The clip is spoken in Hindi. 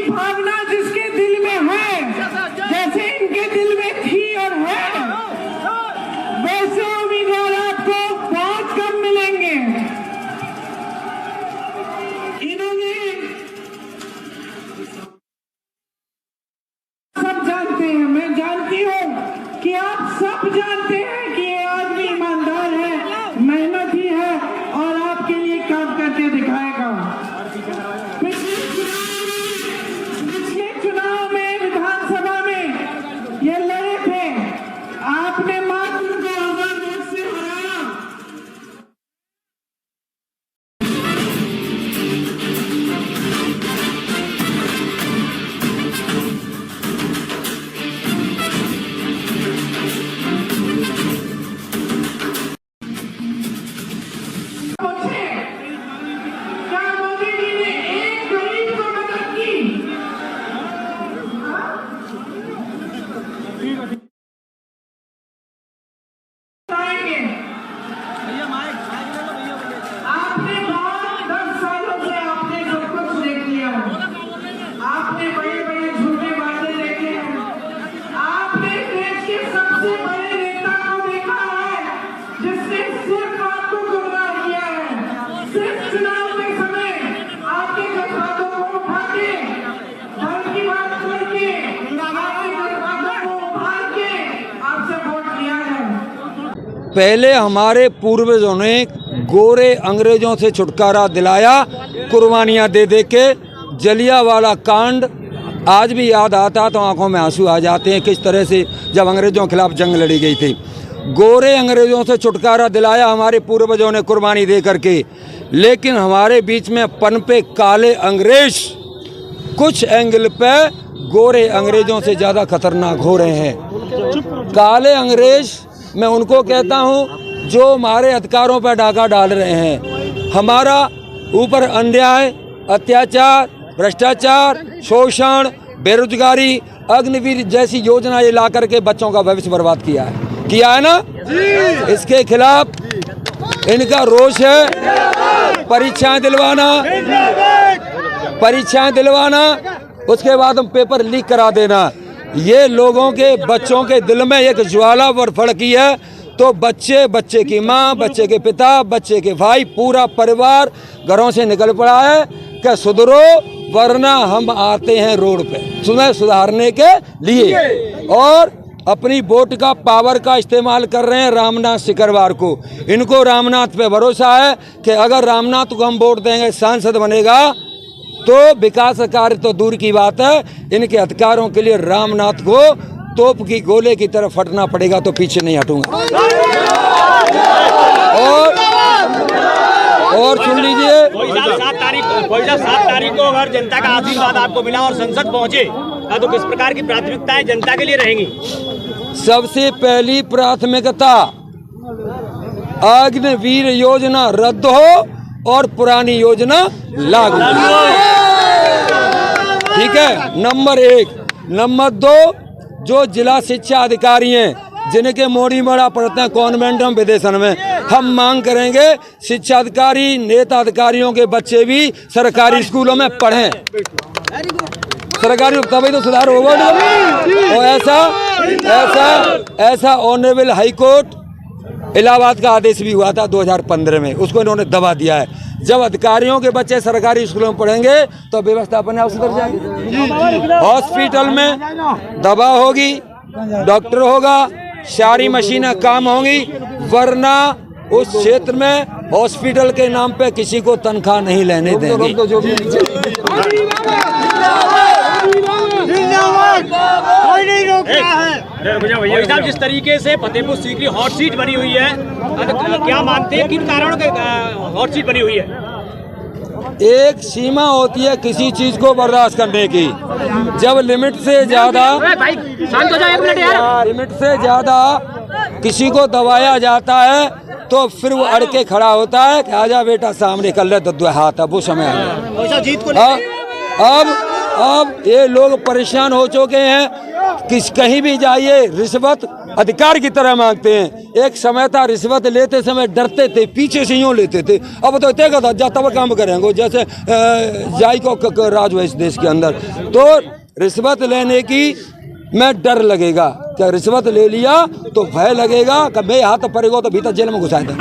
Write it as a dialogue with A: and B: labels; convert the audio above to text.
A: भावना जिसके दिल में है, जैसे इनके दिल में थी और है, वैसे उम्मीदवार आपको बहुत कम मिलेंगे। इन्होंने सब जानते हैं, मैं जानती हूँ कि आप सब जानते हैं कि ये आदमी ईमानदार है, मेहनती है और आपके लिए काम करके दिखाएगा। पिछले चुनाव में विधानसभा में ये लड़े थे, आपने मात्र 2000 वोट से हराया। क्या मोदी जी ने एक गरीब को मदद की? आपने बहुत 10 सालों से आपने सब कुछ देख लिया, आपने बड़े बड़े झूठे वादे देखे हैं, आपने देश के सबसे बड़े नेता को देखा है जिसने सिर्फ आपको गुमराह किया है। सिर्फ चुनाव के समय आपके जज्बातों को उठा के, दल की बात करके, आपके जज्बातों को उभार के आपसे वोट लिया है।
B: पहले हमारे पूर्वजों ने गोरे अंग्रेजों से छुटकारा दिलाया, कुर्बानियां दे दे के। जलियांवाला कांड आज भी याद आता तो आंखों में आंसू आ जाते हैं, किस तरह से जब अंग्रेजों के खिलाफ जंग लड़ी गई थी। गोरे अंग्रेजों से छुटकारा दिलाया हमारे पूर्वजों ने कुर्बानी दे करके, लेकिन हमारे बीच में पनपे काले अंग्रेज कुछ एंगल पे गोरे अंग्रेजों से ज़्यादा खतरनाक हो रहे हैं। काले अंग्रेज मैं उनको कहता हूं जो हमारे अधिकारों पर डाका डाल रहे हैं, हमारा ऊपर अन्याय, अत्याचार, भ्रष्टाचार, शोषण, बेरोजगारी, अग्निवीर जैसी योजना ये ला करके बच्चों का भविष्य बर्बाद किया है ना। इसके खिलाफ इनका रोष है। परीक्षाएं दिलवाना, उसके बाद हम पेपर लीक करा देना, ये लोगों के बच्चों के दिल में एक ज्वाला भड़की है। तो बच्चे की माँ, बच्चे के पिता, बच्चे के भाई, पूरा परिवार घरों से निकल पड़ा है कि सुधरो वरना हम आते हैं रोड पे सुधारने के लिए। और अपनी वोट का पावर का इस्तेमाल कर रहे हैं रामनाथ सिकरवार को। इनको रामनाथ पे भरोसा है कि अगर रामनाथ को हम वोट देंगे, सांसद बनेगा, तो विकास कार्य तो दूर की बात है, इनके अधिकारों के लिए रामनाथ को तोप की गोले की तरफ फटना पड़ेगा, तो पीछे नहीं हटूंगा। और सुन लीजिए,
C: 7 तारीख को अगर जनता का आशीर्वाद आपको मिला और संसद पहुंचे तो किस प्रकार की प्राथमिकताएं जनता के लिए रहेंगी?
B: सबसे पहली प्राथमिकता अग्निवीर योजना रद्द हो और पुरानी योजना लागू। ठीक है, नंबर 1। नंबर 2, जो जिला शिक्षा अधिकारी हैं जिनके मोड़ी मड़ा पड़ते हैं कॉन्वेंट में, विदेशन में, हम मांग करेंगे शिक्षा अधिकारी, नेता अधिकारियों के बच्चे भी सरकारी स्कूलों में पढ़ें। सरकारी तभी तो सुधार होगा। और ऐसा ऑनरेबल हाई कोर्ट इलाहाबाद का आदेश भी हुआ था 2015 में, उसको इन्होंने दबा दिया है। जब अधिकारियों के बच्चे सरकारी स्कूलों में पढ़ेंगे तो व्यवस्था अपने आप सुधर जाएगी। हॉस्पिटल में दवा होगी, डॉक्टर होगा, सारी मशीनें काम होंगी, वरना उस क्षेत्र में हॉस्पिटल के नाम पे किसी को तनख्वाह नहीं लेने देंगे।
C: भैया जिस तरीके से फतेहपुर सीकरी हॉट सीट बनी हुई है, क्या मानते हैं किन कारणों के हॉट सीट बनी हुई है?
B: एक सीमा होती है किसी चीज को बर्दाश्त करने की। जब लिमिट से ज्यादा किसी को दबाया जाता है तो फिर वो अड़ के खड़ा होता है कि आजा बेटा सामने कर ले, तो हाथ अब वो समय आ गया। अब ये लोग परेशान हो चुके हैं कहीं भी जाइए रिश्वत अधिकार की तरह मांगते हैं। एक समय था रिश्वत लेते समय डरते थे, पीछे से यूँ लेते थे। अब तो तेगा था जा तब काम करेंगे जैसे जाई को राज हुआ इस देश के अंदर। तो रिश्वत लेने की मैं डर लगेगा, क्या रिश्वत ले लिया तो भय लगेगा कि भाई हाथ पड़ेगा तो भीतर जेल में घुसा दें।